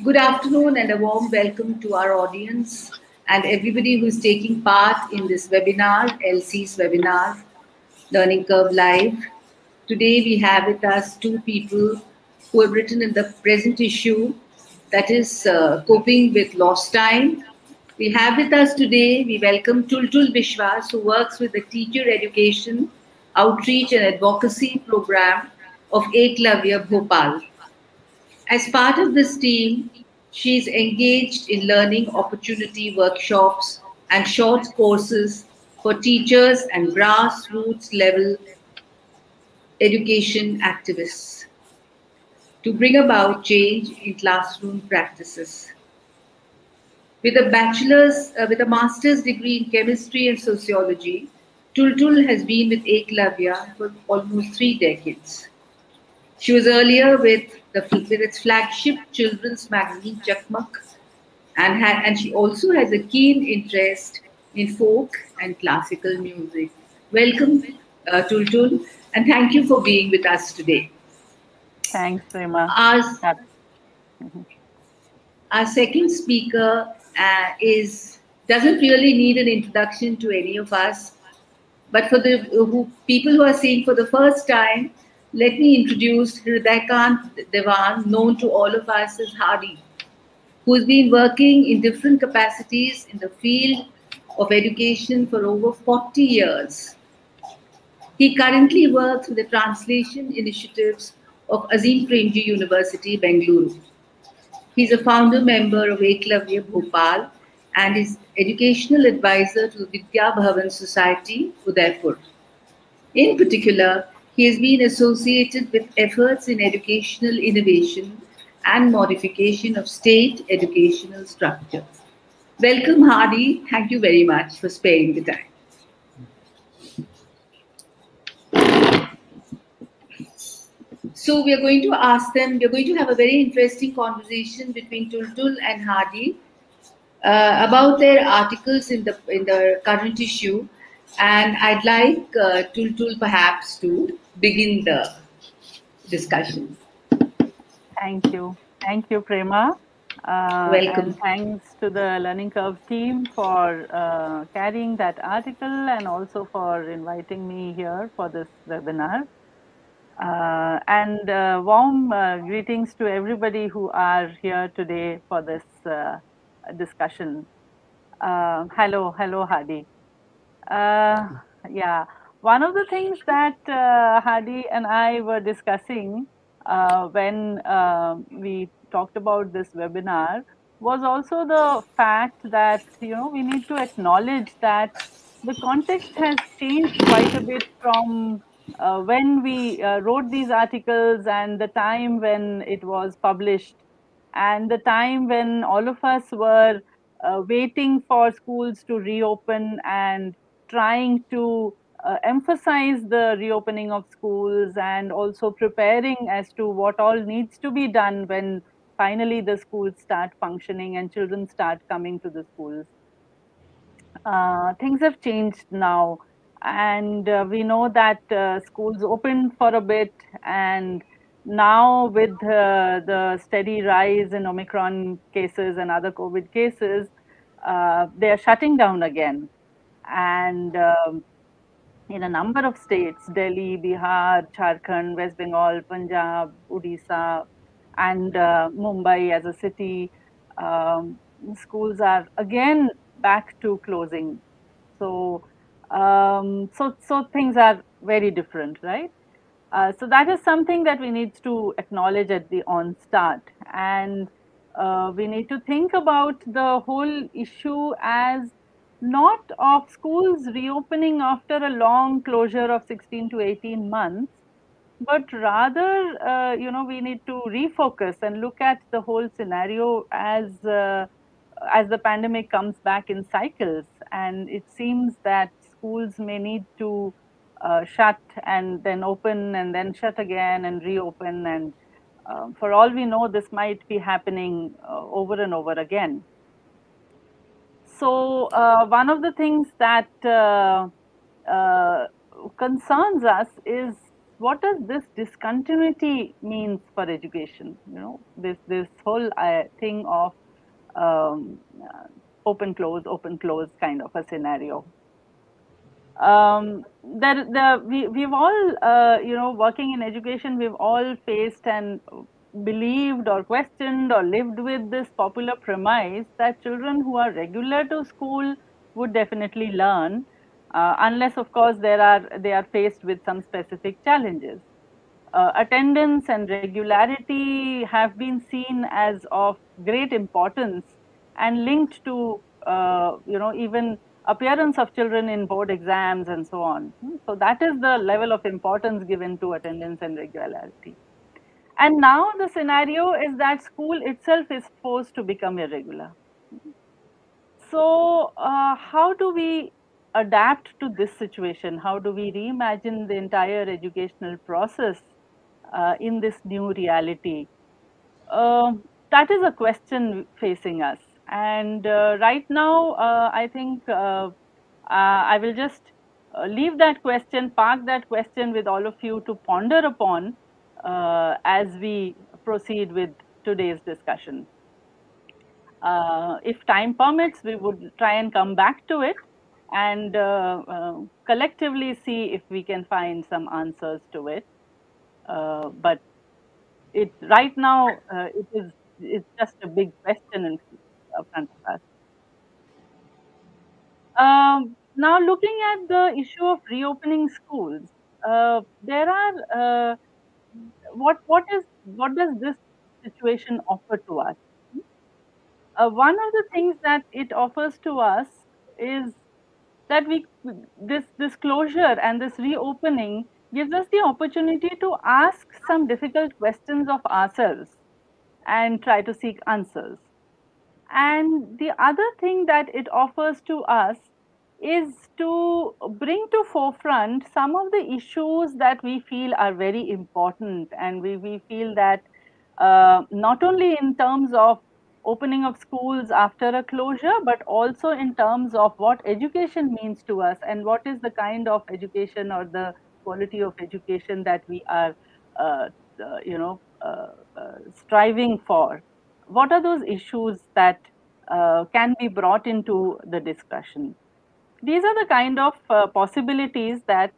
Good afternoon and a warm welcome to our audience and everybody who is taking part in this webinar, LC's webinar, Learning Curve Live. Today we have with us two people who have written in the present issue, that is Coping with Lost Time. We have with us today, we welcome Tultul Biswas, who works with the Teacher Education, Outreach and Advocacy Program of Eklavya Bhopal. As part of this team, she is engaged in learning opportunity workshops and short courses for teachers and grassroots level education activists to bring about change in classroom practices. With a master's degree in chemistry and sociology, Tultul has been with Eklavya for almost 3 decades. She was earlier with its flagship children's magazine Chakmak, and she also has a keen interest in folk and classical music. Welcome, Tultul, and thank you for being with us today. Thanks, Prema. Our second speaker doesn't really need an introduction to any of us, but for the people who are seeing for the first time, let me introduce Hriddaykant Devan, known to all of us as Hardy, who has been working in different capacities in the field of education for over 40 years. He currently works with the translation initiatives of Azim Premji University, Bengaluru. He is a founder member of Eklavya Bhopal and is educational advisor to the Vidya Bhavan Society, Udaipur. In particular, he has been associated with efforts in educational innovation and modification of state educational structures. Welcome, Hardy. Thank you very much for sparing the time. So we are going to have a very interesting conversation between Tultul and Hardy about their articles in the current issue. And I'd like Tultul perhaps to begin the discussion. Thank you. Thank you, Prema. Welcome. And thanks to the Learning Curve team for carrying that article and also for inviting me here for this webinar. And warm greetings to everybody who are here today for this discussion. Hello, Hardy. Yeah, one of the things that Hardy and I were discussing when we talked about this webinar was also the fact that, we need to acknowledge that the context has changed quite a bit from when we wrote these articles and the time when it was published and the time when all of us were waiting for schools to reopen and trying to emphasize the reopening of schools and also preparing as to what all needs to be done when finally the schools start functioning and children start coming to the schools. Things have changed now, and we know that schools opened for a bit, and now with the steady rise in Omicron cases and other COVID cases, they are shutting down again. And in a number of states, Delhi, Bihar, Jharkhand, West Bengal, Punjab, Odisha, and Mumbai as a city, schools are again back to closing. So, so things are very different, right? So that is something that we need to acknowledge at the onstart, and we need to think about the whole issue as not of schools reopening after a long closure of 16 to 18 months, but rather, we need to refocus and look at the whole scenario as the pandemic comes back in cycles, and it seems that schools may need to shut and then open and then shut again and reopen, and for all we know, this might be happening over and over again. So one of the things that concerns us is what does this discontinuity means for education? This whole thing of um, uh, open close kind of a scenario. We've all, working in education, we've all faced and believed or questioned or lived with this popular premise that children who are regular to school would definitely learn, unless, of course, they are faced with some specific challenges. Attendance and regularity have been seen as of great importance and linked to even appearance of children in board exams and so on. So that is the level of importance given to attendance and regularity. And now the scenario is that school itself is forced to become irregular. So how do we adapt to this situation? How do we reimagine the entire educational process in this new reality? That is a question facing us. And right now, I think I will just leave that question, park that question with all of you to ponder upon as we proceed with today's discussion. If time permits, we would try and come back to it and collectively see if we can find some answers to it. But it right now it's just a big question in front of us. Now looking at the issue of reopening schools, there are what does this situation offer to us? One of the things that it offers to us is that this closure and this reopening gives us the opportunity to ask some difficult questions of ourselves and try to seek answers. And the other thing that it offers to us is to bring to forefront some of the issues that we feel are very important, and we feel that not only in terms of opening of schools after a closure, but also in terms of what education means to us and what is the kind of education or the quality of education that we are uh, striving for. What are those issues that can be brought into the discussion? These are the kind of possibilities that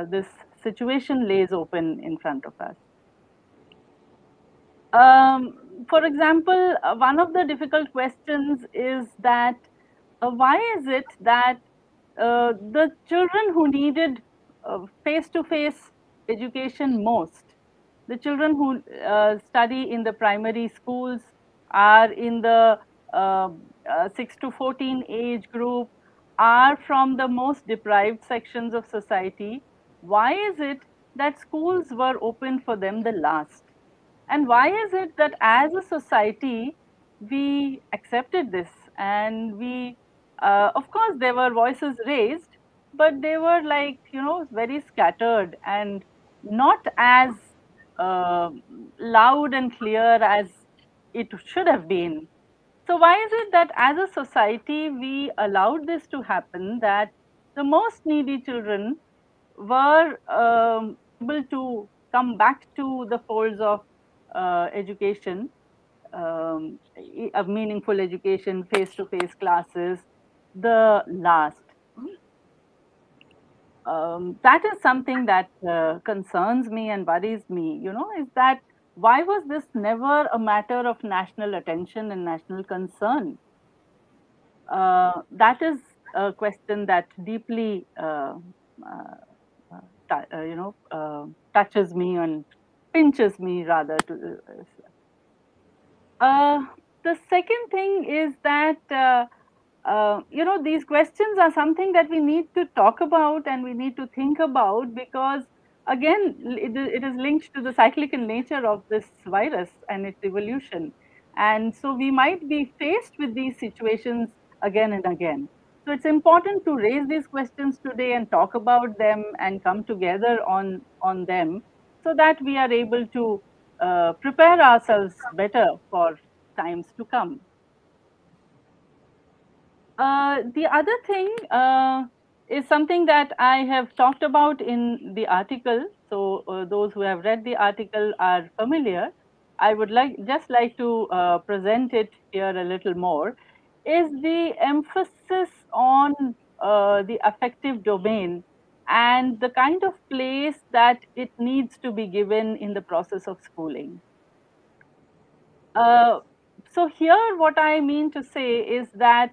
this situation lays open in front of us. For example, one of the difficult questions is that why is it that the children who needed face to face education most, the children who study in the primary schools, are in the 6 to 14 age group, are from the most deprived sections of society? Why is it that schools were opened for them the last? And why is it that as a society, we accepted this and of course, there were voices raised, but they were like, very scattered and not as uh, loud and clear as it should have been. So, why is it that as a society, we allowed this to happen, that the most needy children were able to come back to the folds of education, a meaningful education, face-to-face classes, the last? That is something that concerns me and worries me, is that why was this never a matter of national attention and national concern? That is a question that deeply uh, touches me and pinches me rather. Uh, the second thing is that these questions are something that we need to talk about and we need to think about, because again it is linked to the cyclical nature of this virus and its evolution, and so we might be faced with these situations again and again. So it's important to raise these questions today and talk about them and come together on them, so that we are able to prepare ourselves better for times to come. The other thing is something that I have talked about in the article. So those who have read the article are familiar. I would like to present it here a little more. Is the emphasis on the affective domain and the kind of place that it needs to be given in the process of schooling. Uh, so here, what I mean to say is that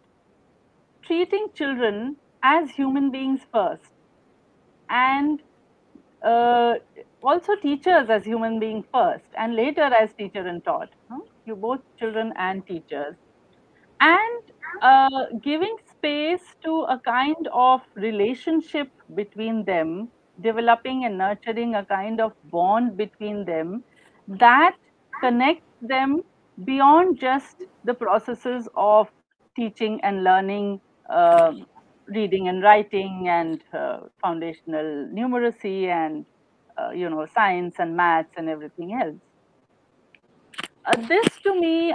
treating children as human beings first, and uh, also teachers as human being first, and later as teacher and taught. You both children and teachers, and giving space to a kind of relationship between them, developing and nurturing a kind of bond between them that connects them beyond just the processes of teaching and learning, uh, reading and writing, and foundational numeracy, and science and maths and everything else. This to me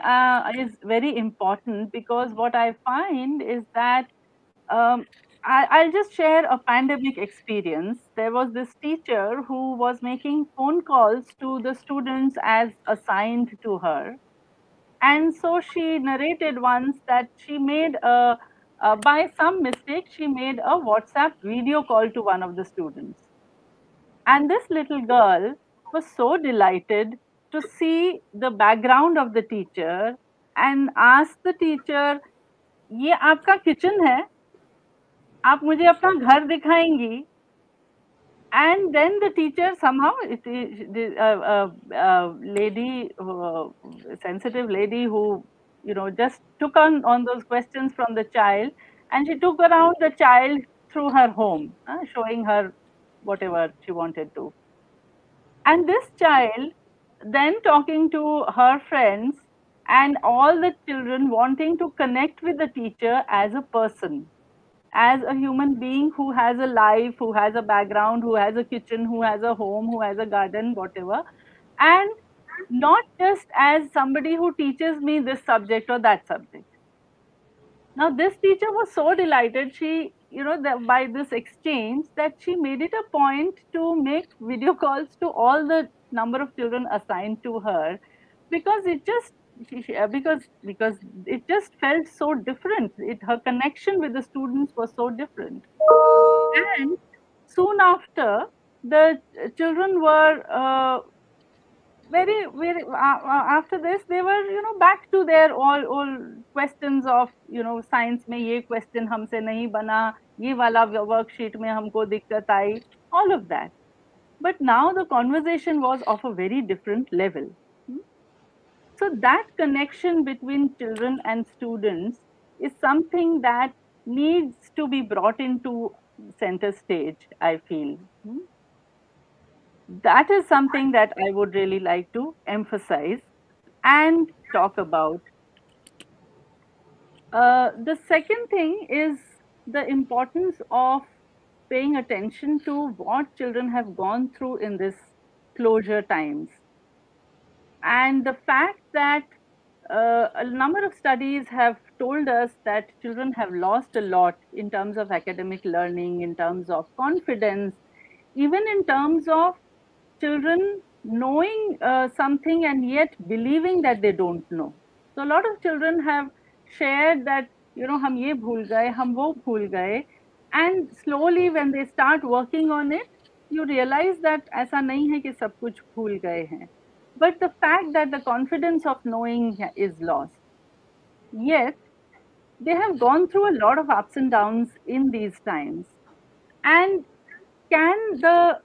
is very important, because what I find is that I'll just share a pandemic experience. There was this teacher who was making phone calls to the students as assigned to her. And so she narrated once that she made by some mistake, she made a WhatsApp video call to one of the students. And this little girl was so delighted to see the background of the teacher and asked the teacher, ये आपका kitchen है, आप मुझे अपना घर दिखाएंगी? And then the teacher somehow, lady, sensitive lady who, just took on those questions from the child, and she took around the child through her home, showing her whatever she wanted to. And this child then talking to her friends, and all the children wanting to connect with the teacher as a person, as a human being who has a life, who has a background, who has a kitchen, who has a home, who has a garden, whatever, and not just as somebody who teaches me this subject or that subject. Now, this teacher was so delighted, she, by this exchange, that she made it a point to make video calls to all the number of children assigned to her, because it just because it just felt so different. Her connection with the students was so different. And soon after, the children were very after this, they were back to their all questions of science में ये question हमसे नहीं बना, ये वाला worksheet में हमको दिक्कत आई, all of that. But now the conversation was of a very different level. So that connection between children and students is something that needs to be brought into center stage, I feel. That is something that I would really like to emphasize and talk about. The second thing is the importance of paying attention to what children have gone through in this closure times. And the fact that a number of studies have told us that children have lost a lot in terms of academic learning, in terms of confidence, even in terms of children knowing something and yet believing that they don't know. So a lot of children have shared that, हम ये भूल गए, हम वो भूल गए, and slowly when they start working on it, you realize that ऐसा नहीं है कि सब कुछ भूल गए हैं. But the fact that the confidence of knowing is lost. Yet, they have gone through a lot of ups and downs in these times. And can the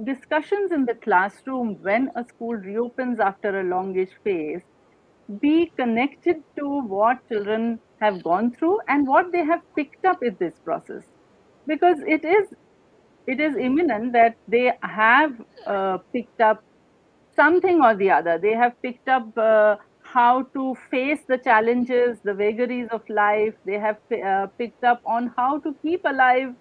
discussions in the classroom when a school reopens after a longish phase be connected to what children have gone through and what they have picked up in this process? Because it is imminent that they have picked up something or the other. They have picked up how to face the challenges, the vagaries of life. They have picked up on how to keep alive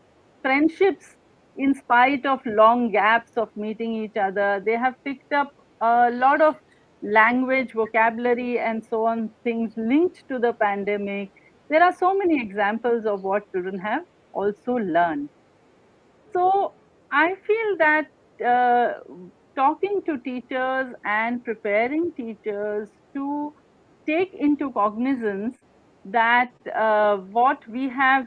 friendships in spite of long gaps of meeting each other. They have picked up a lot of language, vocabulary, and so on, things linked to the pandemic. There are so many examples of what children have also learn. So I feel that talking to teachers and preparing teachers to take into cognizance that what we have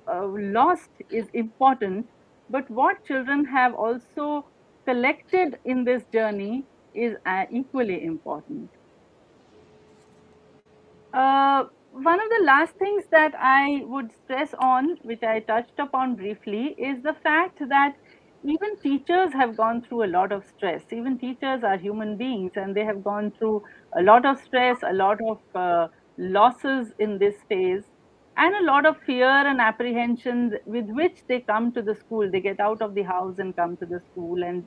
lost is important, but what children have also collected in this journey is equally important. One of the last things that I would stress on, which I touched upon briefly, is the fact that even teachers have gone through a lot of stress. Even teachers are human beings and they have gone through a lot of stress, a lot of losses in this phase, and a lot of fear and apprehensions with which they come to the school. They get out of the house and come to the school and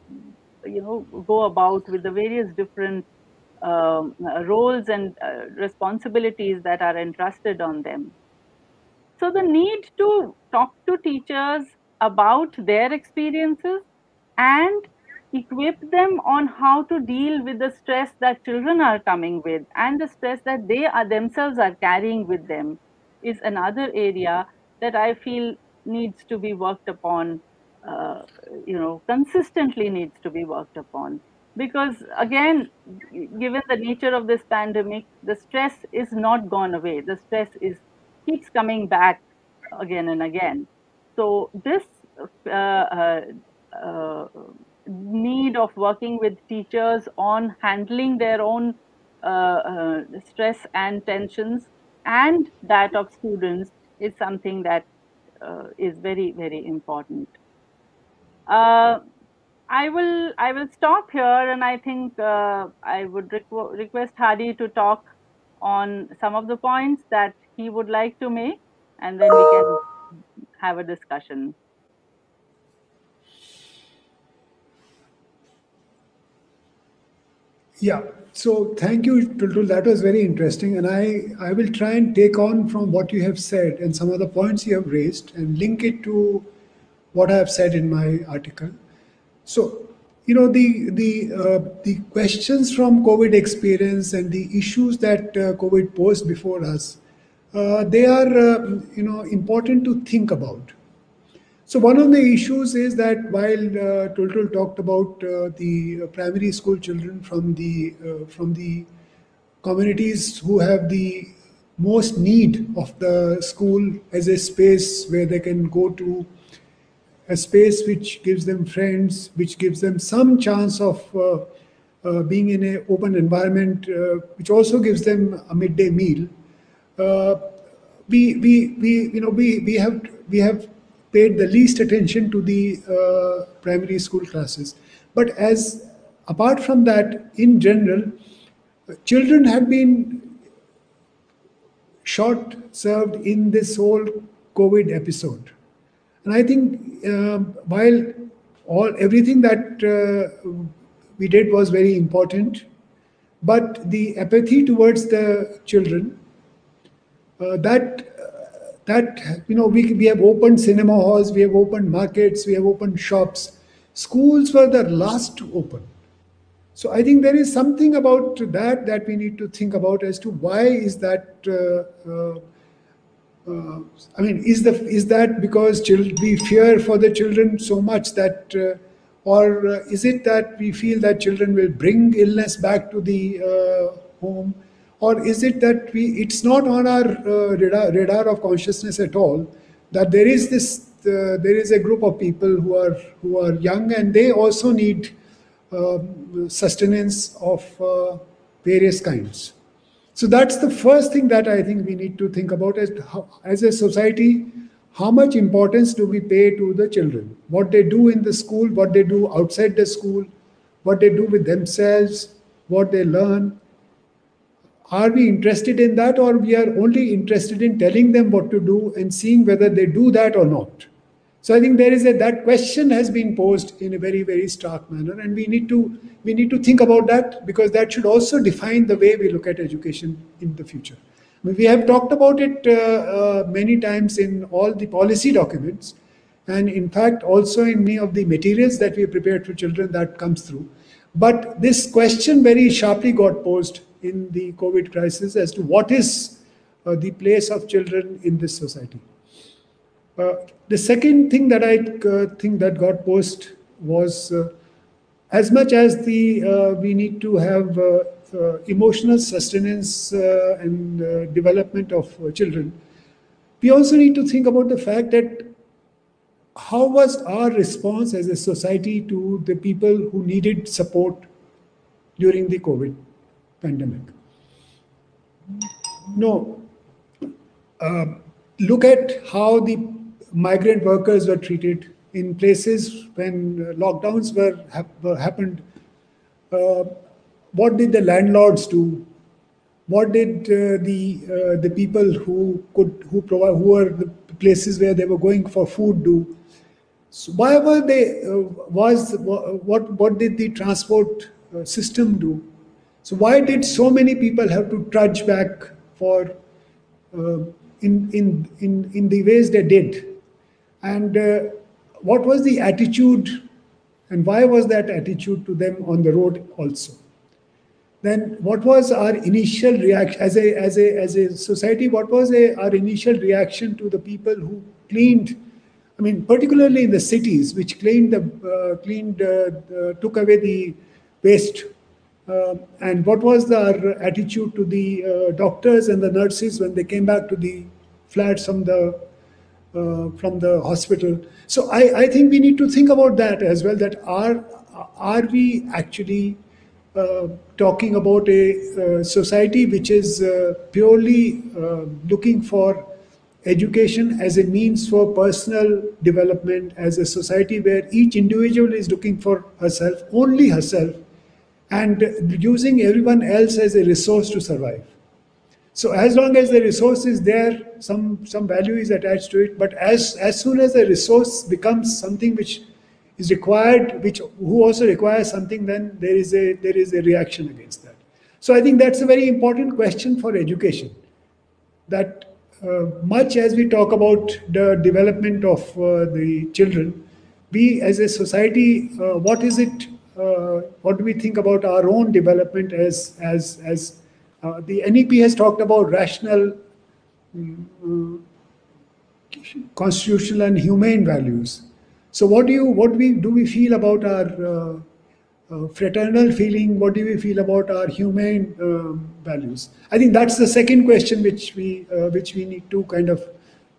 go about with the various different roles and responsibilities that are entrusted on them. So the need to talk to teachers about their experiences and equip them on how to deal with the stress that children are coming with and the stress that they are themselves are carrying with them is another area that I feel needs to be worked upon, consistently needs to be worked upon. Because again, given the nature of this pandemic, the stress is not gone away. The stress is keeps coming back again and again. So this uh, uh, uh, need of working with teachers on handling their own stress and tensions and that of students is something that is very, very important. Uh, I will stop here, and I think I would request Hadi to talk on some of the points that he would like to make, and then we can have a discussion. Yeah, so thank you, Tultul. That was very interesting. And I will try and take on from what you have said and some of the points you have raised and link it to what I have said in my article. So, the questions from COVID experience and the issues that COVID posed before us, they are important to think about. So one of the issues is that while Tultul talked about the primary school children from the communities who have the most need of the school as a space where they can go to, a space which gives them friends, which gives them some chance of being in an open environment, which also gives them a midday meal. Uh, we have paid the least attention to the primary school classes. But as apart from that, in general, children have been short served in this whole COVID episode. And I think while everything that we did was very important, but the apathy towards the children, we have opened cinema halls, we have opened markets, we have opened shops. Schools were the last to open. So I think there is something about that we need to think about as to why is that. Is that because we fear for the children so much that, or is it that we feel that children will bring illness back to the home, or is it that it's not on our radar of consciousness at all that there is a group of people who are young and they also need sustenance of various kinds. So that's the first thing that I think we need to think about as a society. How much importance do we pay to the children? What they do in the school, what they do outside the school, what they do with themselves, what they learn. Are we interested in that, or we are only interested in telling them what to do and seeing whether they do that or not? So I think that question has been posed in a very, very stark manner, and we need to think about that, because that should also define the way we look at education in the future. I mean, we have talked about it many times in all the policy documents, and in fact also in many of the materials that we prepared for children that comes through. But this question very sharply got posed in the COVID crisis as to what is the place of children in this society. The second thing that I think that got posed was as much as we need to have emotional sustenance and development of children, we also need to think about the fact that how was our response as a society to the people who needed support during the COVID pandemic. No, look at how the migrant workers were treated in places when lockdowns were happened. What did the landlords do? What did the people who were the places where they were going for food do? So why were they? What did the transport system do? So why did so many people have to trudge back for in the ways they did? And what was the attitude, and why was that attitude to them on the road also? Then what was our initial reaction as a society? What was our initial reaction to the people who cleaned? I mean, particularly in the cities, which took away the waste. And what was our attitude to the doctors and the nurses when they came back to the flats from the hospital? So I think we need to think about that as well. That are we actually talking about a society which is purely looking for education as a means for personal development, as a society where each individual is looking for herself, only herself, and using everyone else as a resource to survive? So as long as the resource is there, some value is attached to it. But as soon as the resource becomes something which is required, who also requires something, then there is a reaction against that. So I think that's a very important question for education. That much as we talk about the development of the children, we as a society, what do we think about our own development as the NEP has talked about rational, constitutional and humane values. So what do we feel about our fraternal feeling? What do we feel about our humane values? I think that's the second question which we need to kind of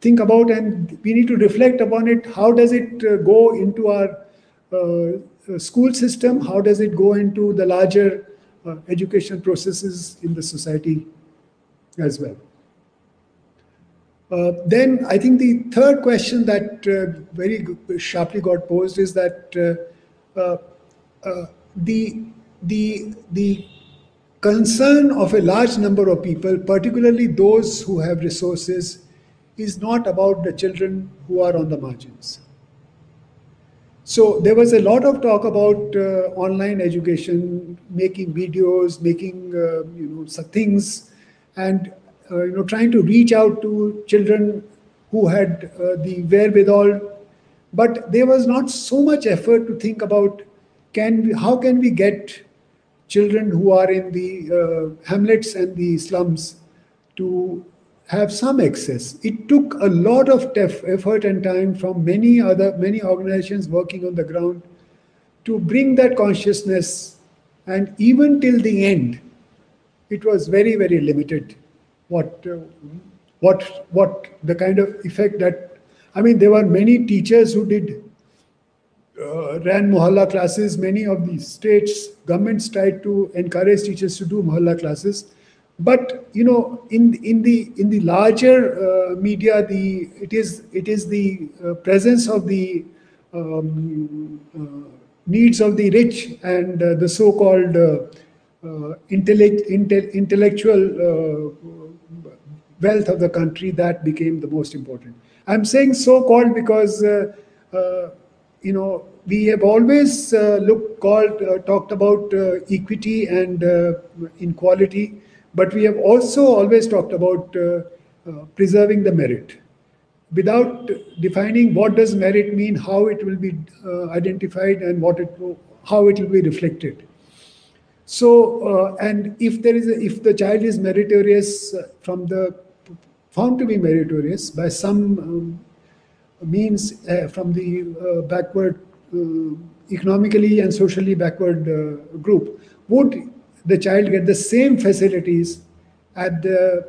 think about, and we need to reflect upon it. How does it go into our school system? How does it go into the larger education processes in the society as well? Then I think the third question that very sharply got posed is that the concern of a large number of people, particularly those who have resources, is not about the children who are on the margins. So there was a lot of talk about online education, making videos, making some things, and trying to reach out to children who had the wherewithal. But there was not so much effort to think about how can we get children who are in the hamlets and the slums to have some access. It took a lot of effort and time from many organizations working on the ground to bring that consciousness, and even till the end, it was very, very limited. What the kind of effect that, I mean, there were many teachers who ran mohalla classes. Many of the states, governments tried to encourage teachers to do mohalla classes. But in the larger media, it is the presence of the needs of the rich and the so-called intellectual wealth of the country that became the most important. I'm saying so-called because we have always talked about equity and inequality. But we have also always talked about preserving the merit, without defining what does merit mean, how it will be identified, and how it will be reflected. So, and if the child is meritorious found to be meritorious by some means from the backward, economically and socially backward group, would the child get the same facilities at a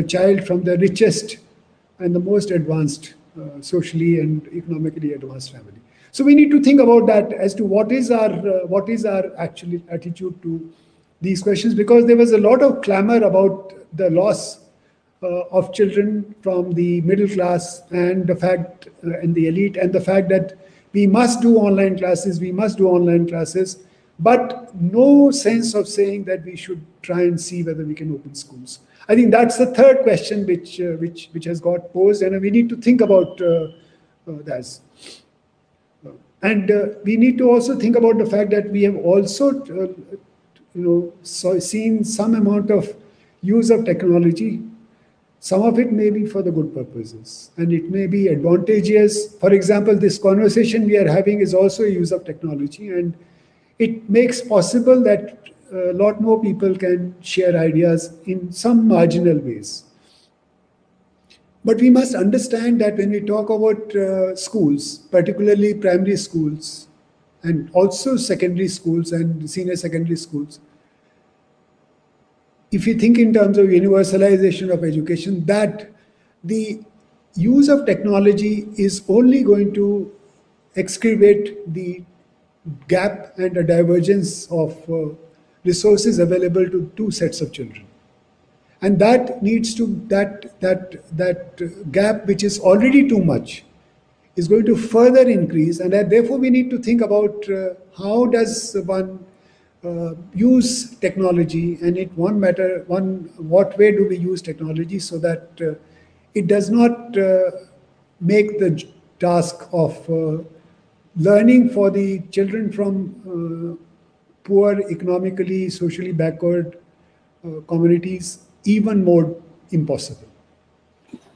child from the richest and the most advanced, socially and economically advanced family? So we need to think about that as to what is our actual attitude to these questions, because there was a lot of clamor about the loss of children from the middle class and the fact and the elite, and the fact that we must do online classes, but no sense of saying that we should try and see whether we can open schools. I think that's the third question which has got posed, and we need to think about that. And we need to also think about the fact that we have also seen some amount of use of technology. Some of it may be for the good purposes, and it may be advantageous. For example, this conversation we are having is also a use of technology, and it makes possible that a lot more people can share ideas in some marginal ways. But we must understand that when we talk about schools, particularly primary schools, and also secondary schools and senior secondary schools, if you think in terms of universalization of education, that the use of technology is only going to excavate the gap and a divergence of resources available to two sets of children. And that needs to, that gap, which is already too much, is going to further increase. And therefore we need to think about how does one use technology, and what way do we use technology so that it does not make the task of learning for the children from poor, economically, socially backward communities even more impossible.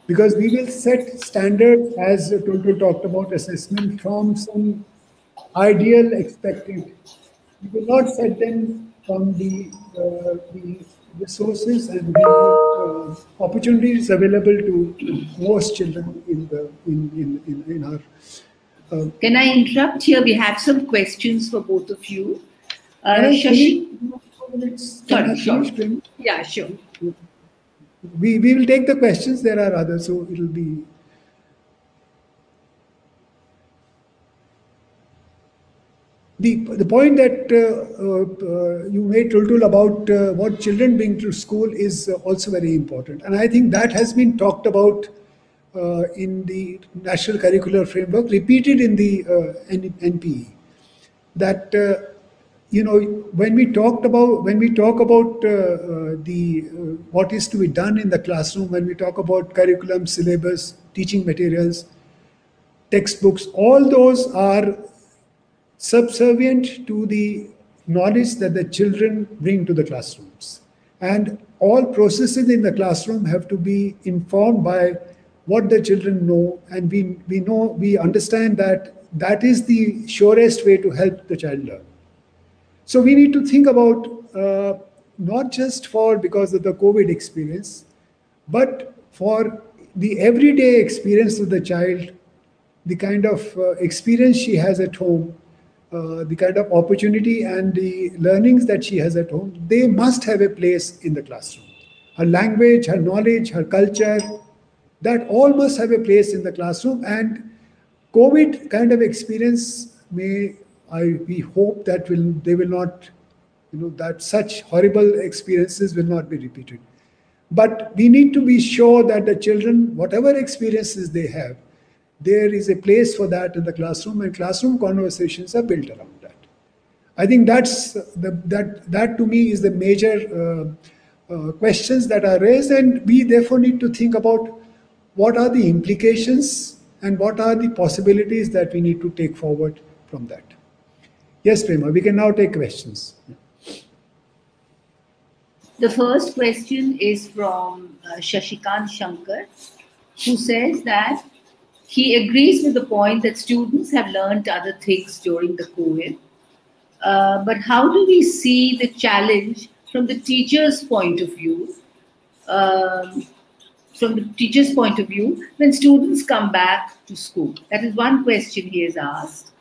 Because we will set standards, as Tultul talked about, assessment from some ideal expected. We will not set them from the resources and the opportunities available to most children in our. Can I interrupt here? We have some questions for both of you. Shashi? Sorry, sure. Yeah, sure. We will take the questions. There are others, so it will be. The point that you made, Tultul, about what children bring to school is also very important. And I think that has been talked about in the National Curricular Framework, repeated in the NPE. That, when we talk about what is to be done in the classroom, when we talk about curriculum, syllabus, teaching materials, textbooks, all those are subservient to the knowledge that the children bring to the classrooms. And all processes in the classroom have to be informed by what the children know, and we understand that is the surest way to help the child learn. So we need to think about not just because of the COVID experience, but for the everyday experience of the child, the kind of experience she has at home, the kind of opportunity and the learnings that she has at home, they must have a place in the classroom. Her language, her knowledge, her culture, that all must have a place in the classroom. And COVID kind of experience we hope that they will not, that such horrible experiences will not be repeated. But we need to be sure that the children, whatever experiences they have, there is a place for that in the classroom, and classroom conversations are built around that. I think that to me is the major questions that are raised, and we therefore need to think about what are the implications and what are the possibilities that we need to take forward from that. Yes, Prema, we can now take questions. The first question is from Shashikant Shankar, who says that he agrees with the point that students have learned other things during the COVID. But how do we see the challenge from the teacher's point of view? from the teacher's point of view, when students come back to school? That is one question he has asked.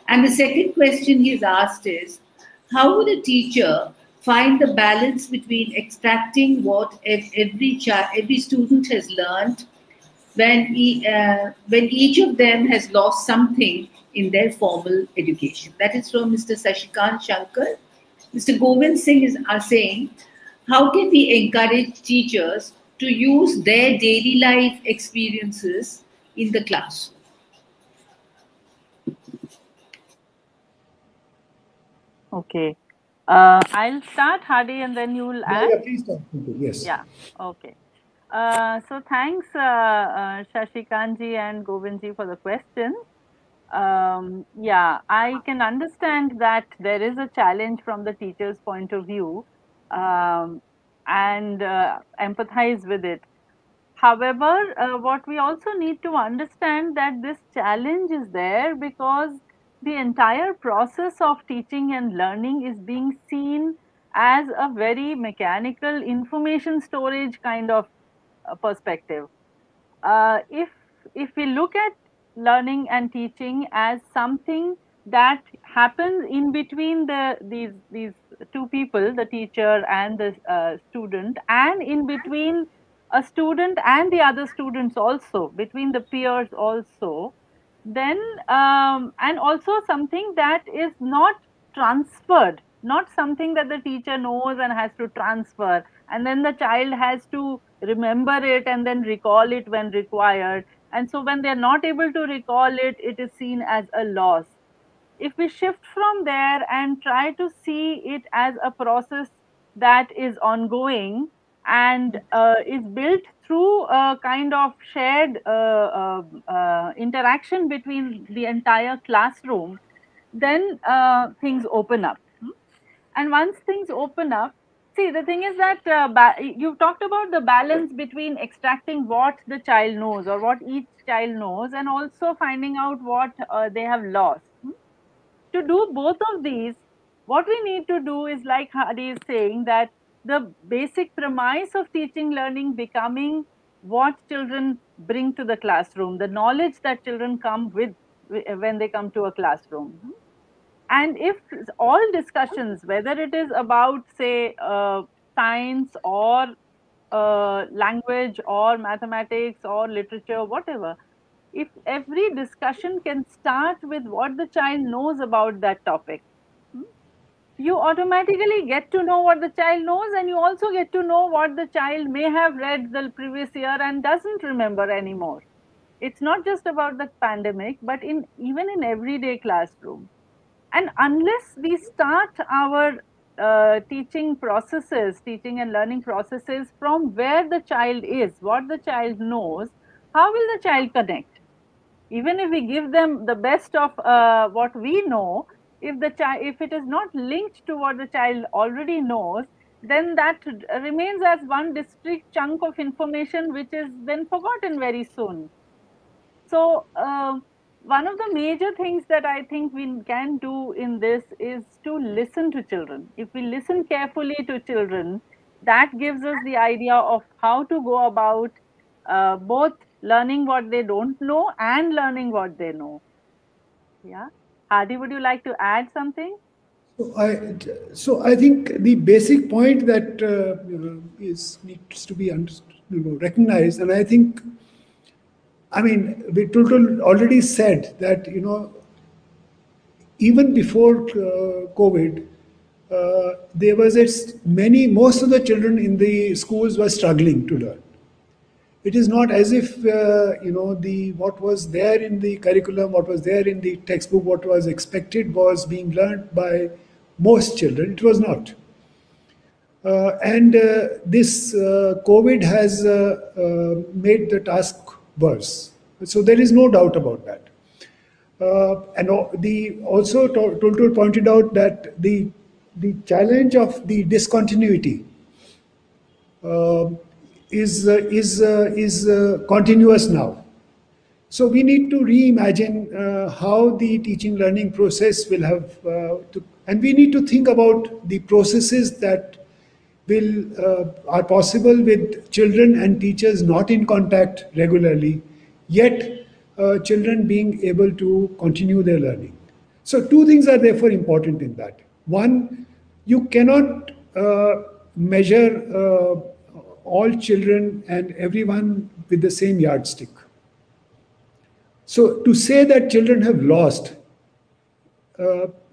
And the second question he has asked is, how would a teacher find the balance between extracting what every student has learned when each of them has lost something in their formal education? That is from Mr. Sashikant Shankar. Mr. Govind Singh is saying, how can we encourage teachers to use their daily life experiences in the classroom? Okay. I'll start, Hadi, and then you will add. Yeah, please start. Yes. Yeah. Okay. So thanks, Shashikantji and Govindji, for the question. Yeah, I can understand that there is a challenge from the teacher's point of view, and empathize with it. However, what we also need to understand that this challenge is there because the entire process of teaching and learning is being seen as a very mechanical information storage kind of perspective. If we look at learning and teaching as something that happens in between these two people, the teacher and the student, and in between a student and the other students also, between the peers also, then and also something that is not transferred, not something that the teacher knows and has to transfer, and then the child has to remember it and then recall it when required. And so when they are not able to recall it, it is seen as a loss. If we shift from there and try to see it as a process that is ongoing and is built through a kind of shared interaction between the entire classroom, then things open up. And once things open up, see, the thing is that you talked about the balance between extracting what the child knows or what each child knows, and also finding out what they have lost. To do both of these, what we need to do is, like Hadi is saying, that the basic premise of teaching learning becoming what children bring to the classroom, the knowledge that children come with when they come to a classroom. And if all discussions, whether it is about, say, science or language or mathematics or literature, whatever, if every discussion can start with what the child knows about that topic, you automatically get to know what the child knows, and you also get to know what the child may have read the previous year and doesn't remember anymore. It's not just about the pandemic, but even in everyday classroom. And unless we start our teaching processes, teaching and learning processes from where the child is, what the child knows, how will the child connect? Even if we give them the best of what we know, if it is not linked to what the child already knows, then that remains as one discrete chunk of information which is then forgotten very soon. So one of the major things that I think we can do in this is to listen to children. If we listen carefully to children, that gives us the idea of how to go about both learning what they don't know and learning what they know. Yeah. Hadi, would you like to add something? So I think the basic point that needs to be recognized, and I think, I mean, Tultul already said that even before COVID, there was most of the children in the schools were struggling to learn. It is not as if what was there in the curriculum, what was there in the textbook, what was expected was being learned by most children. It was not. And this COVID has made the task worse. So there is no doubt about that. And also Tultul pointed out that the challenge of the discontinuity is continuous now. So we need to reimagine how the teaching learning process will have and we need to think about the processes that are possible with children and teachers not in contact regularly, yet children being able to continue their learning. So two things are therefore important in that. One, you cannot measure all children and everyone with the same yardstick. So to say that children have lost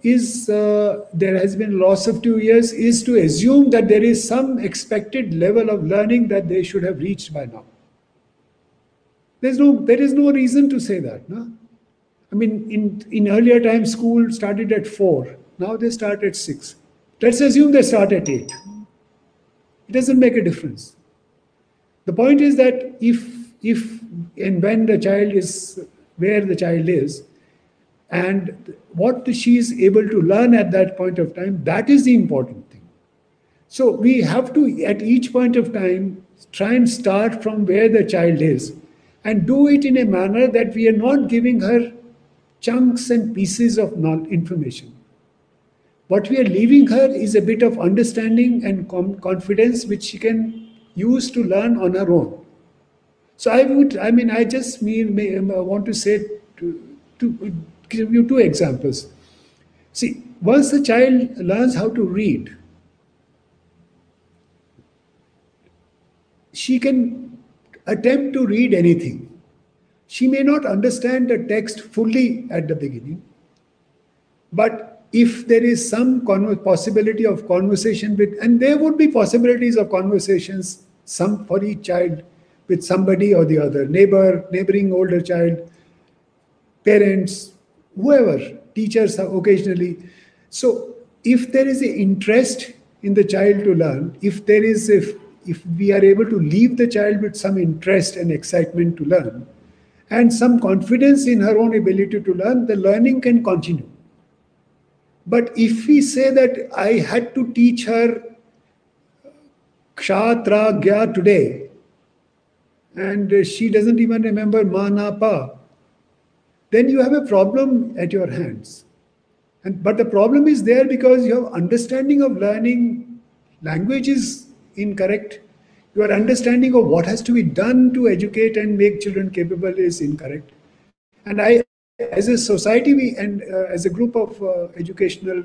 there has been loss of 2 years is to assume that there is some expected level of learning that they should have reached by now. There is no reason to say that. No? I mean, in earlier times, school started at 4. Now they start at 6. Let's assume they start at 8. It doesn't make a difference. The point is that if and when the child is where the child is, and what she is able to learn at that point of time, that is the important thing. So we have to, at each point of time, try and start from where the child is and do it in a manner that we are not giving her chunks and pieces of information. What we are leaving her is a bit of understanding and confidence which she can use to learn on her own. So I want to say to give you 2 examples. See, once the child learns how to read, she can attempt to read anything. She may not understand the text fully at the beginning, but if there is some possibility of conversation with, and there would be possibilities of conversations, some for each child, with somebody or the other, neighboring older child, parents, whoever, teachers occasionally. So if there is an interest in the child to learn, if we are able to leave the child with some interest and excitement to learn, and some confidence in her own ability to learn, the learning can continue. But if we say that I had to teach her Ksha, Tra, Gya today, and she doesn't even remember Ma, Na, Pa, then you have a problem at your hands. But the problem is there because your understanding of learning language is incorrect. Your understanding of what has to be done to educate and make children capable is incorrect. And as a society, as a group of educational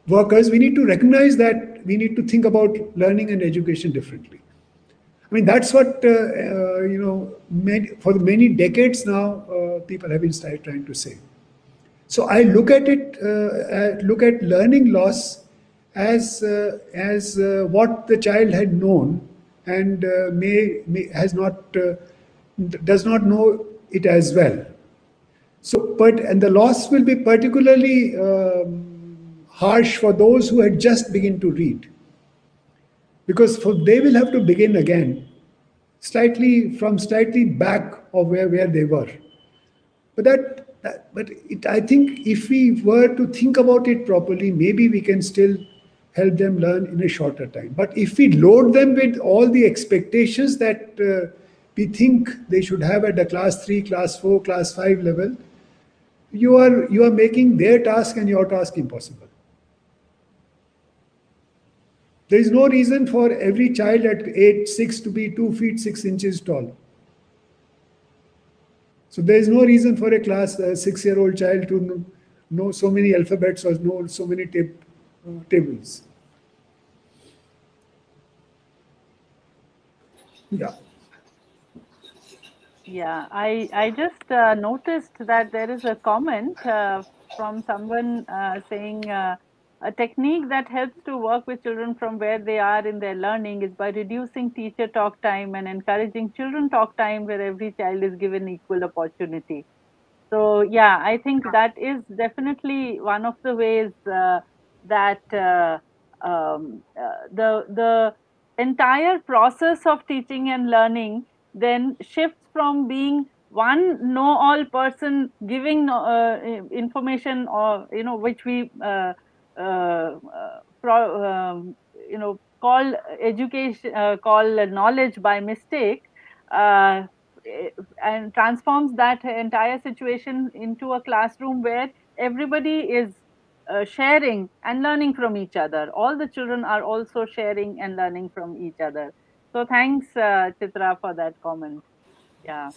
workers, we need to recognize that we need to think about learning and education differently. I mean, that's what, for many decades now, people have been trying to say. So I look at learning loss as what the child had known and does not know it as well. So, and the loss will be particularly harsh for those who had just begun to read. Because they will have to begin again, slightly back of where they were. I think if we were to think about it properly, maybe we can still help them learn in a shorter time. But if we load them with all the expectations that we think they should have at the class 3, class 4, class 5 level, you are making their task and your task impossible. There is no reason for every child at age 6 to be 2 feet 6 inches tall. So there is no reason for a class 6-year-old child to know so many alphabets or know so many tables. Yeah. Yeah, I just noticed that there is a comment from someone saying a technique that helps to work with children from where they are in their learning is by reducing teacher talk time and encouraging children talk time where every child is given equal opportunity. So yeah, I think that is definitely one of the ways that the entire process of teaching and learning then shifts from being one know-all person giving information or which we call education, call knowledge by mistake, and transforms that entire situation into a classroom where everybody is sharing and learning from each other. All the children are also sharing and learning from each other. So thanks, Chitra, for that comment. Yeah.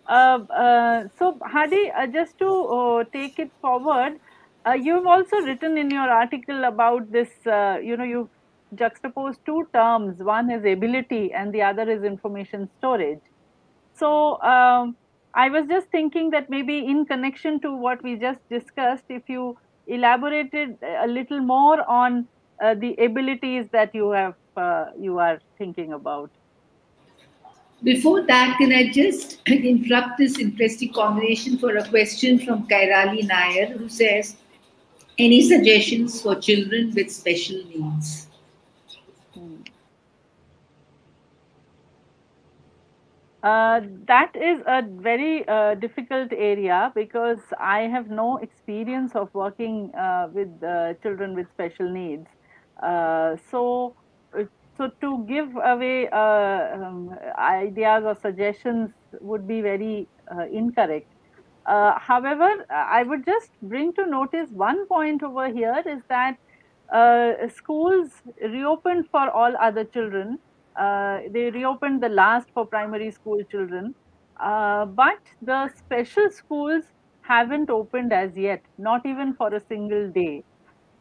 So Hadi, just to take it forward, you've also written in your article about this, you've juxtaposed two terms. One is ability and the other is information storage. So I was just thinking that maybe in connection to what we just discussed, if you elaborated a little more on the abilities that you are thinking about. Before that, can I just interrupt this interesting conversation for a question from Kairali Nair, who says, any suggestions for children with special needs? That is a very difficult area because I have no experience of working with children with special needs. So, so to give away ideas or suggestions would be very incorrect. However, I would just bring to notice one point over here is that schools reopened for all other children. They reopened the last for primary school children, but the special schools haven't opened as yet, not even for a single day.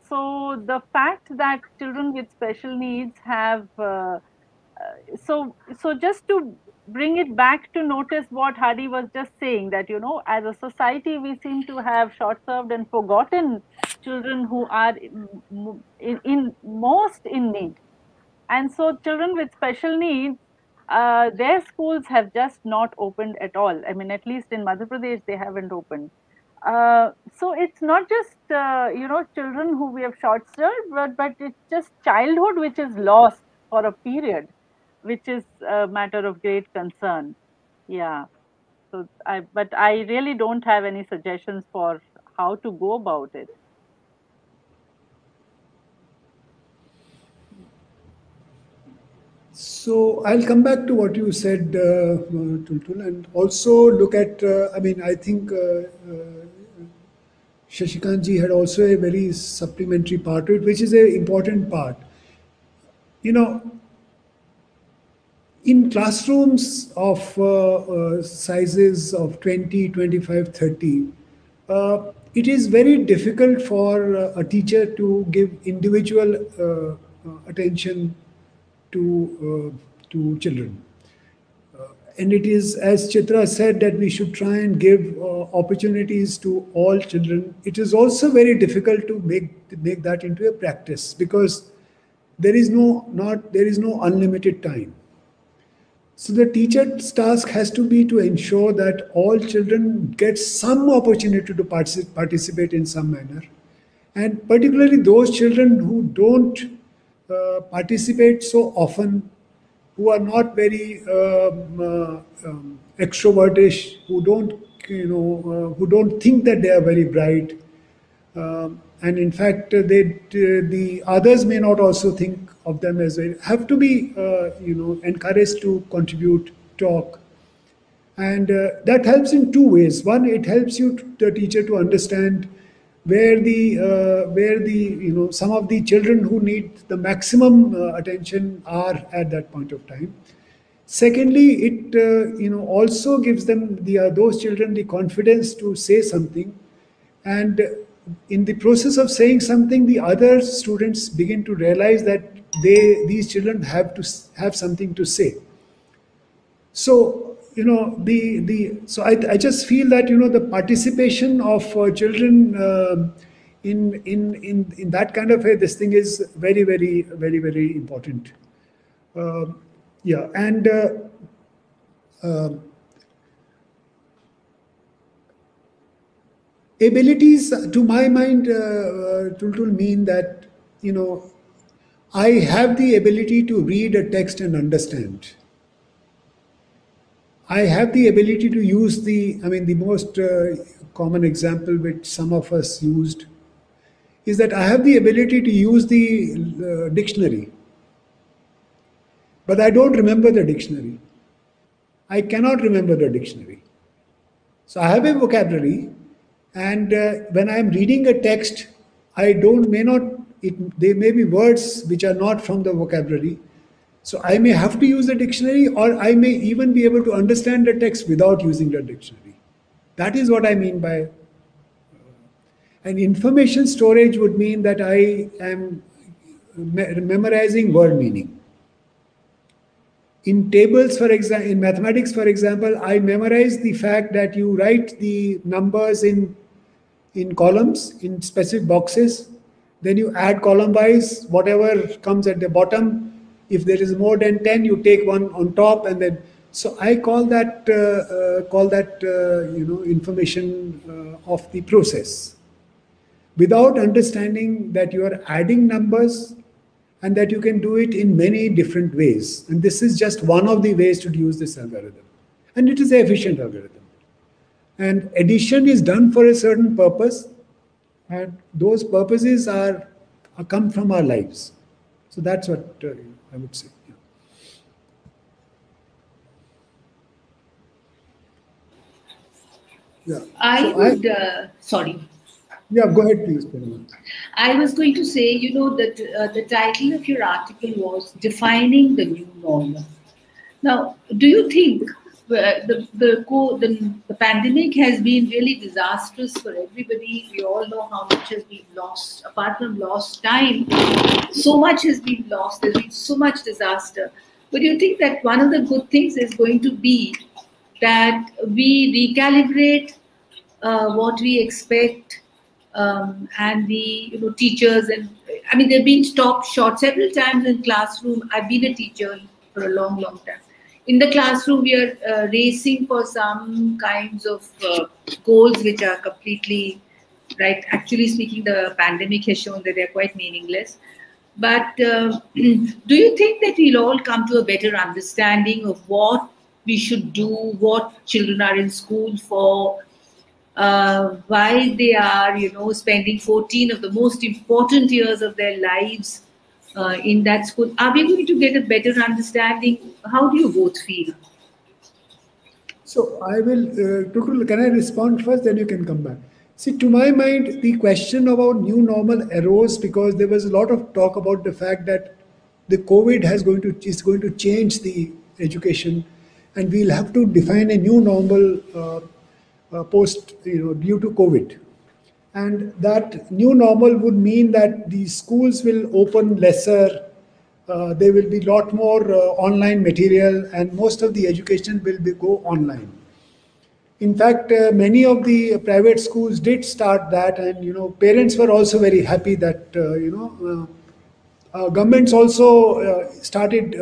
So the fact that children with special needs have so just to bring it back to notice what Hadi was just saying, that as a society we seem to have short served and forgotten children who are in most in need. And so children with special needs, their schools have just not opened at all. I mean, at least in Madhya Pradesh they haven't opened. So it's not just children who we have short served, but it's just childhood which is lost for a period, which is a matter of great concern. Yeah. So but I really don't have any suggestions for how to go about it. So I'll come back to what you said, Tultul, and also look at, I think Shashikant ji had also a very supplementary part to it, which is an important part. In classrooms of sizes of 20, 25, 30, it is very difficult for a teacher to give individual attention to children. And it is, as Chitra said, that we should try and give opportunities to all children. It is also very difficult to make that into a practice because there is no unlimited time. So the teacher's task has to be to ensure that all children get some opportunity to participate in some manner, and particularly those children who don't participate so often, who are not very extrovertish, who don't think that they are very bright, and in fact, the others may not also think of them as well. Have to be, encouraged to contribute, talk, and that helps in two ways. One, it helps the teacher, to understand where some of the children who need the maximum attention are at that point of time. Secondly, it also gives them those children the confidence to say something, and in the process of saying something, the other students begin to realize that these children have something to say. So so I just feel that the participation of children in that kind of this thing is very, very, very, very important. Yeah, and abilities, to my mind, Tultul, mean that I have the ability to read a text and understand. I have the ability to use the most common example which some of us used is that I have the ability to use the dictionary, but I don't remember the dictionary. I cannot remember the dictionary. So I have a vocabulary, and when I am reading a text, they may be words which are not from the vocabulary. So I may have to use the dictionary, or I may even be able to understand the text without using the dictionary. That is what I mean by. And information storage would mean that I am memorizing word meaning. In tables, for example, in mathematics, for example, I memorize the fact that you write the numbers in columns, in specific boxes. Then you add column-wise, whatever comes at the bottom. If there is more than 10, you take one on top, and then. So I call that information of the process. Without understanding that you are adding numbers, and that you can do it in many different ways. And this is just one of the ways to use this algorithm. And it is an efficient algorithm. And addition is done for a certain purpose, and those purposes come from our lives. So that's what I would say. Yeah. Sorry. Yeah, go ahead, please. I was going to say, that the title of your article was Defining the New Normal. Now, do you think the pandemic has been really disastrous for everybody? We all know how much has been lost. Apart from lost time, so much has been lost. There's been so much disaster. But do you think that one of the good things is going to be that we recalibrate what we expect, and the teachers, and I mean they're being stopped short several times in classroom. I've been a teacher for a long time. In the classroom, we are racing for some kinds of goals which are completely right. Actually speaking, the pandemic has shown that they're quite meaningless. But do you think that we'll all come to a better understanding of what we should do, what children are in school for, why they are, spending 14 of the most important years of their lives in that school? Are we going to get a better understanding? How do you both feel? So I will, Tultul, can I respond first, then you can come back. See, to my mind, the question about new normal arose because there was a lot of talk about the fact that the COVID is going to change the education, and we'll have to define a new normal due to COVID. And that new normal would mean that the schools will open lesser, there will be a lot more online material, and most of the education will go online. In fact, many of the private schools did start that, and parents were also very happy that governments also started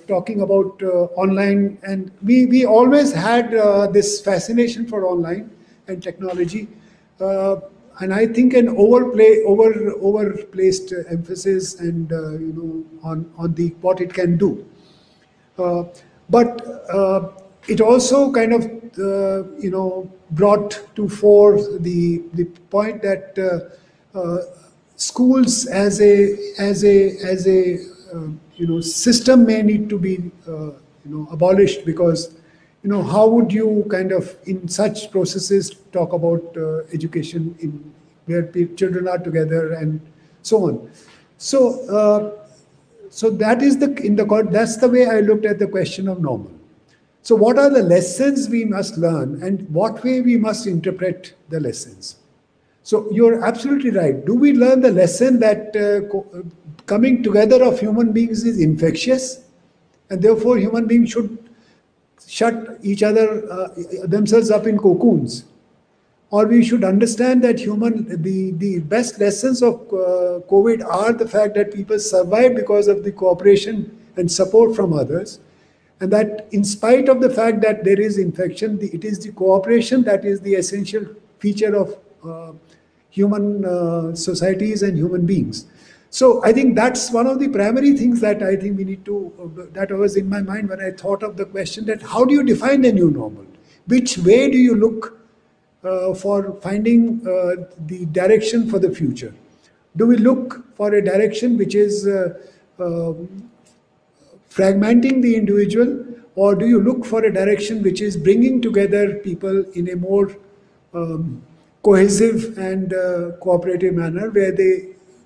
talking about online, and we always had this fascination for online and technology, and I think an overplaced emphasis and on the what it can do, but it also kind of brought to fore the point that schools as a system may need to be abolished, because how would you kind of in such processes talk about education in where children are together and so on. So that is that's the way I looked at the question of normal. So what are the lessons we must learn, and what way we must interpret the lessons? So you're absolutely right. Do we learn the lesson that coming together of human beings is infectious, and therefore human beings should shut each other themselves up in cocoons? Or we should understand that the best lessons of COVID are the fact that people survive because of the cooperation and support from others, and that in spite of the fact that there is infection, it is the cooperation that is the essential feature of human societies and human beings. So I think that's one of the primary things that I think we need to, that was in my mind when I thought of the question that how do you define a new normal? Which way do you look for finding the direction for the future? Do we look for a direction which is fragmenting the individual, or do you look for a direction which is bringing together people in a more cohesive and cooperative manner where they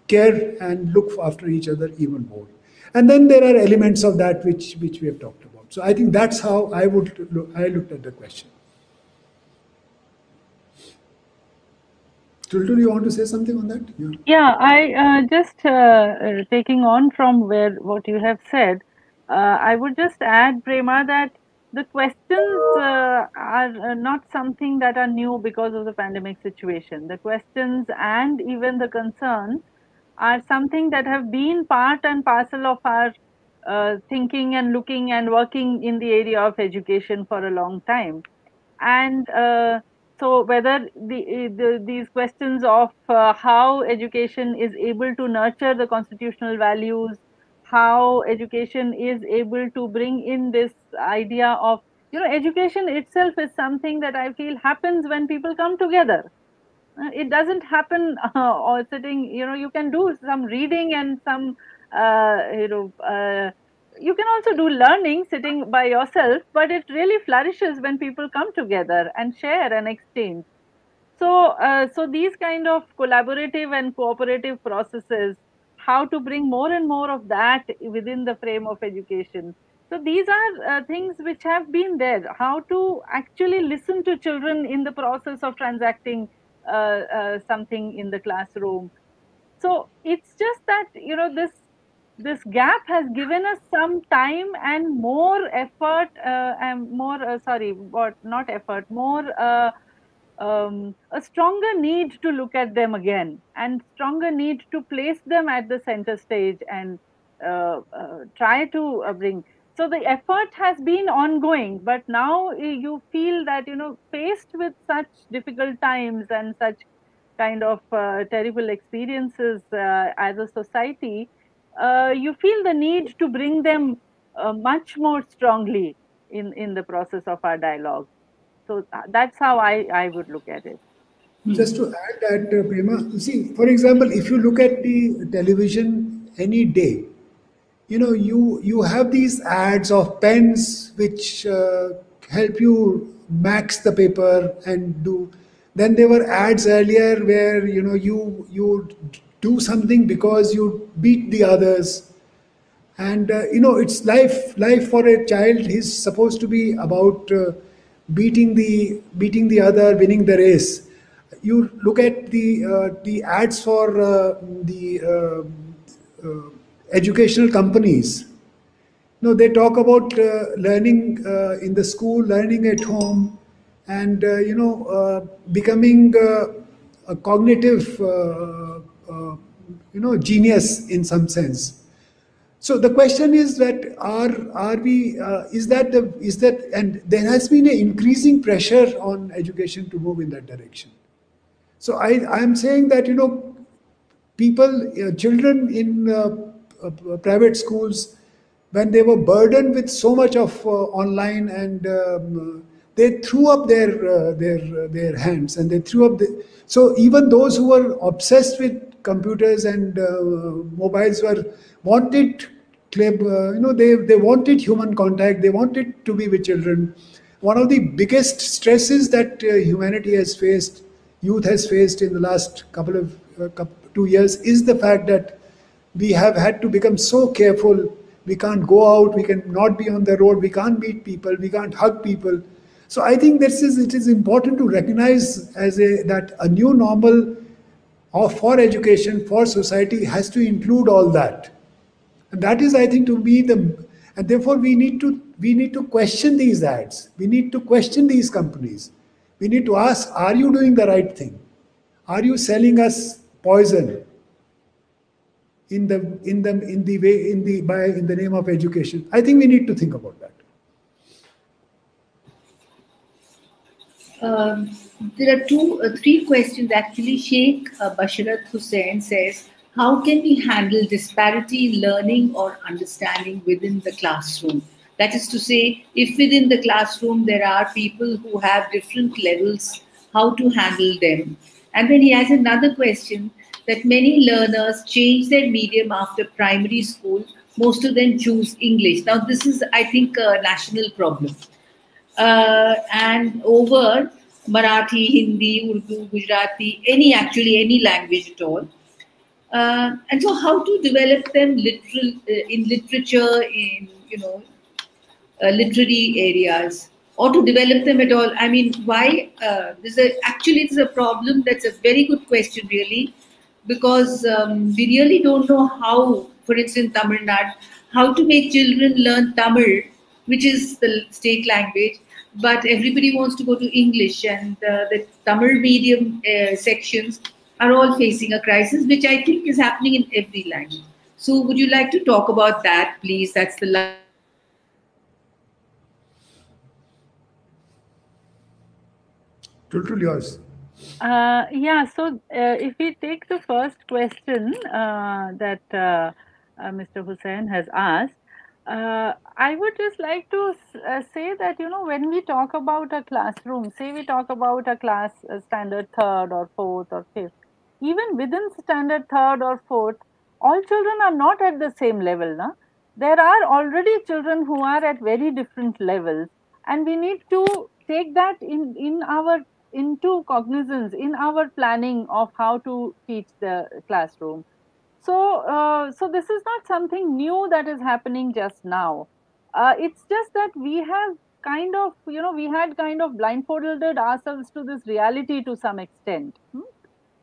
care and look after each other even more. And then there are elements of that which we have talked about. So I think that's how I looked at the question. Tultul, you want to say something on that? Yeah, I just taking on from what you have said, I would just add, Prema, that the questions are not something that are new because of the pandemic situation. The questions and even the concerns are something that have been part and parcel of our thinking and looking and working in the area of education for a long time. And so whether these questions of how education is able to nurture the constitutional values, how education is able to bring in this idea of, education itself is something that I feel happens when people come together. It doesn't happen or sitting, you can do some reading and some, you can also do learning sitting by yourself, but it really flourishes when people come together and share and exchange. So, so these kind of collaborative and cooperative processes, how to bring more and more of that within the frame of education. So these are things which have been there. How to actually listen to children in the process of transacting something in the classroom. So it's just that, this gap has given us some time and more effort and more sorry, what not effort, more a stronger need to look at them again, and stronger need to place them at the center stage and try to bring. So the effort has been ongoing, but now you feel that, faced with such difficult times and such kind of terrible experiences as a society, you feel the need to bring them much more strongly in the process of our dialogue. So that's how I would look at it. Just to add that, Prema, see, for example, if you look at the television any day, you have these ads of pens which help you max the paper and do. Then there were ads earlier where you do something because you beat the others, and it's life for a child. He's supposed to be about beating the other, winning the race. You look at the ads for the educational companies. They talk about learning in the school, learning at home, and becoming a cognitive genius in some sense. So the question is that are we is that and there has been an increasing pressure on education to move in that direction. So I am saying that children in private schools, when they were burdened with so much of online, and they threw up their hands, and they threw up so even those who were obsessed with computers and mobiles wanted they wanted human contact, they wanted to be with children. One of the biggest stresses that humanity has faced, youth has faced in the last couple of 2 years, is the fact that we have had to become so careful. We can't go out, we can not be on the road, we can't meet people, we can't hug people. So I think it is important to recognize that a new normal for education, for society, has to include all that. And that is, I think, and therefore we need to question these ads. We need to question these companies. We need to ask, are you doing the right thing? Are you selling us poison in the name of education? I think we need to think about that. There are three questions actually. Sheikh Basharat Hussain says, how can we handle disparity in learning or understanding within the classroom? That is to say, if within the classroom there are people who have different levels, how to handle them? And then he has another question, that many learners change their medium after primary school. Most of them choose English. Now, this is, I think, a national problem. And over Marathi, Hindi, Urdu, Gujarati, any language at all. And so, how to develop them in literature, in literary areas, or to develop them at all? I mean, why? This is a problem. That's a very good question, really, because we really don't know how, for instance, Tamil Nadu, how to make children learn Tamil, which is the state language, but everybody wants to go to English, and the Tamil medium sections are all facing a crisis, which I think is happening in every language. So, would you like to talk about that, please? That's the last. Tultul, yours. Yeah, so if we take the first question that Mr. Hussain has asked, I would just like to say that, when we talk about a classroom, say we talk about a class standard third or fourth or fifth, even within standard third or fourth, all children are not at the same level. Na? There are already children who are at very different levels, and we need to take that into cognizance in our planning of how to teach the classroom. So this is not something new that is happening just now. It's just that we have we had kind of blindfolded ourselves to this reality to some extent.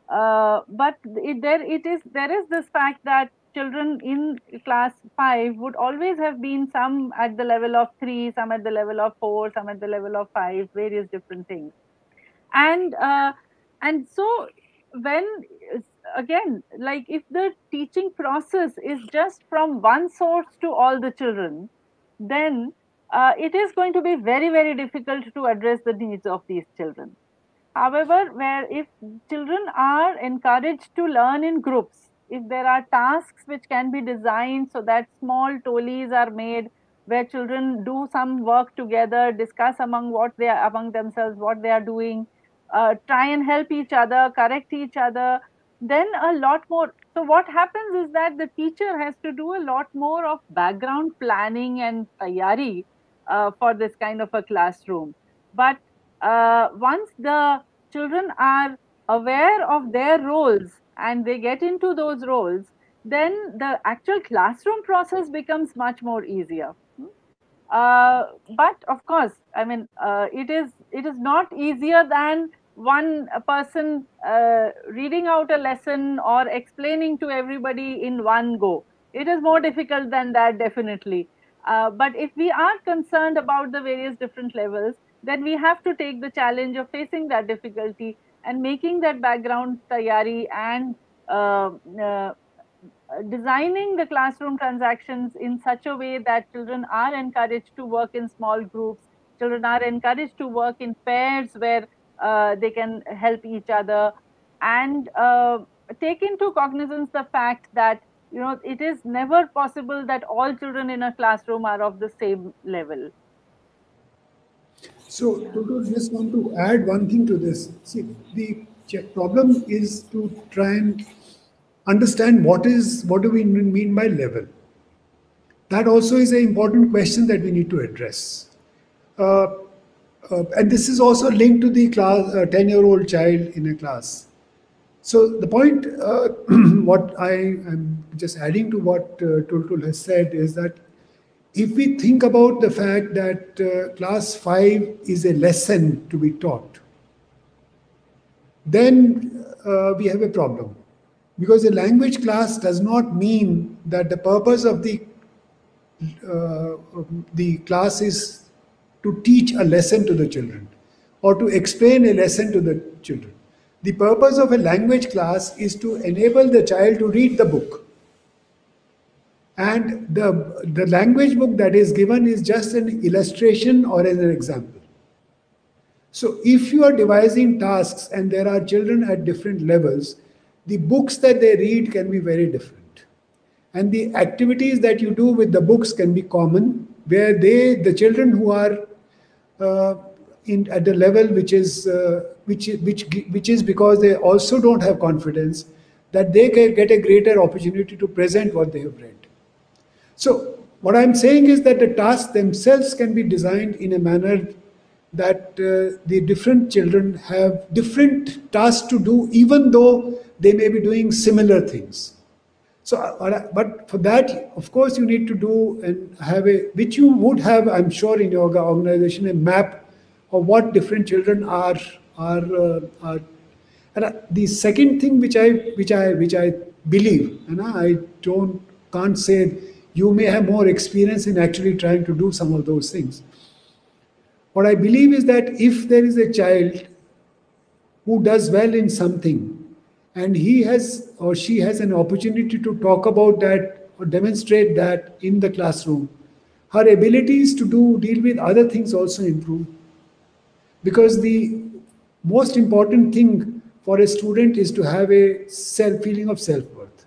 But there is this fact that children in class 5 would always have been some at the level of 3, some at the level of 4, some at the level of 5, various different things. And so when again, like, if the teaching process is just from one source to all the children, then it is going to be very, very difficult to address the needs of these children. However, if children are encouraged to learn in groups, if there are tasks which can be designed so that small tolis are made where children do some work together, discuss among themselves what they are doing, try and help each other, correct each other, then a lot more. So what happens is that the teacher has to do a lot more of background planning and tayari for this kind of a classroom. But once the children are aware of their roles and they get into those roles, then the actual classroom process becomes much more easier. But of course, I mean, it is not easier than one person reading out a lesson or explaining to everybody in one go. It is more difficult than that, definitely. But if we are concerned about the various different levels, then we have to take the challenge of facing that difficulty and making that background tayari and designing the classroom transactions in such a way that children are encouraged to work in small groups, children are encouraged to work in pairs where they can help each other, and take into cognizance the fact that it is never possible that all children in a classroom are of the same level. So, Tultul, just want to add one thing to this. See, the problem is to try and understand what do we mean by level. That also is an important question that we need to address. And this is also linked to the class 10-year-old child in a class. So the point, what I am just adding to what Tultul has said is that if we think about the fact that class 5 is a lesson to be taught, then we have a problem. Because a language class does not mean that the purpose of the class is to teach a lesson to the children or to explain a lesson to the children. The purpose of a language class is to enable the child to read the book. And the language book that is given is just an illustration or as an example. So if you are devising tasks and there are children at different levels, the books that they read can be very different. And the activities that you do with the books can be common, where the children who are at the level which is because they also don't have confidence, that they can get a greater opportunity to present what they have read. So what I'm saying is that the tasks themselves can be designed in a manner that the different children have different tasks to do, even though they may be doing similar things. So, but for that, of course, you need to do and have which you would have, I'm sure, in your organization, a map of what different children are. And the second thing which I believe, and I can't say you may have more experience in actually trying to do some of those things. What I believe is that if there is a child who does well in something, and he has or she has an opportunity to talk about that or demonstrate that in the classroom, her abilities to deal with other things also improve. Because the most important thing for a student is to have a feeling of self-worth.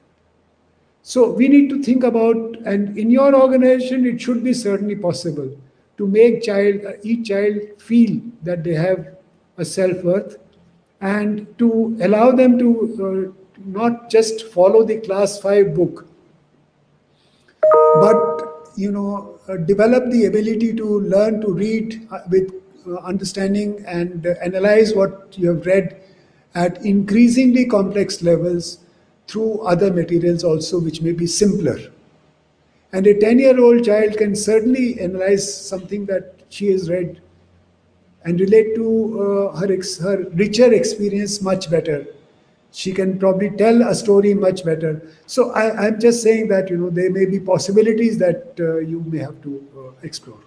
So we need to think about, and in your organization, it should be certainly possible to make each child feel that they have a self-worth, and to allow them to not just follow the class 5 book, but develop the ability to learn to read with understanding and analyze what you have read at increasingly complex levels through other materials also, which may be simpler. And a 10-year-old child can certainly analyze something that she has read and relate to her richer experience much better. She can probably tell a story much better. So I'm just saying that there may be possibilities that you may have to explore.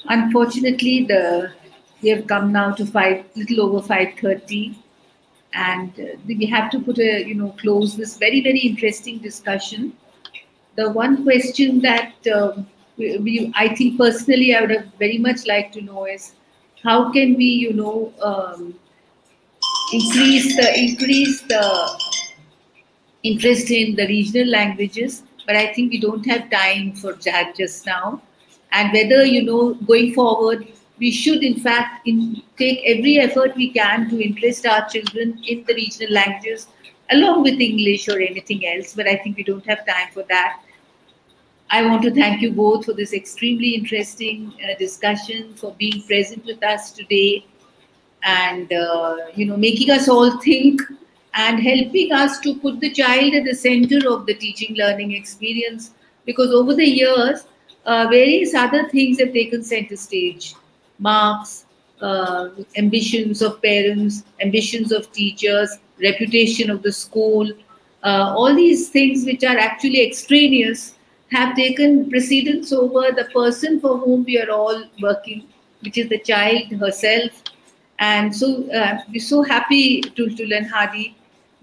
Unfortunately, we have come now to little over 5:30, and we have to close this very, very interesting discussion. The one question that I think personally I would have very much liked to know is, how can we increase the interest in the regional languages? But I think we don't have time for that just now. And whether going forward, we should in fact take every effort we can to interest our children in the regional languages along with English or anything else. But I think we don't have time for that. I want to thank you both for this extremely interesting discussion, for being present with us today, and making us all think and helping us to put the child at the center of the teaching learning experience. Because over the years, various other things have taken center stage: marks, ambitions of parents, ambitions of teachers, reputation of the school, all these things which are actually extraneous have taken precedence over the person for whom we are all working, which is the child herself. And so we're so happy, Tultul and Hadi,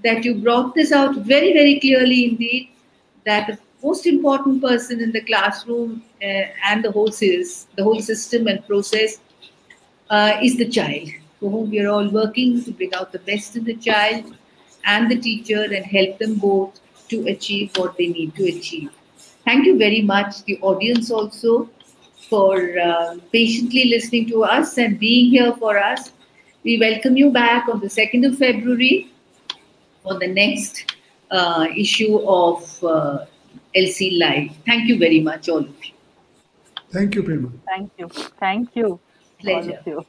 that you brought this out very, very clearly indeed, that the most important person in the classroom and the whole system and process is the child, for whom we are all working to bring out the best in the child and the teacher and help them both to achieve what they need to achieve. Thank you very much, the audience also, for patiently listening to us and being here for us. We welcome you back on the 2nd of February for the next issue of LC Live. Thank you very much, all of you. Thank you, Prema. Thank you. Thank you, Pleasure. all of you.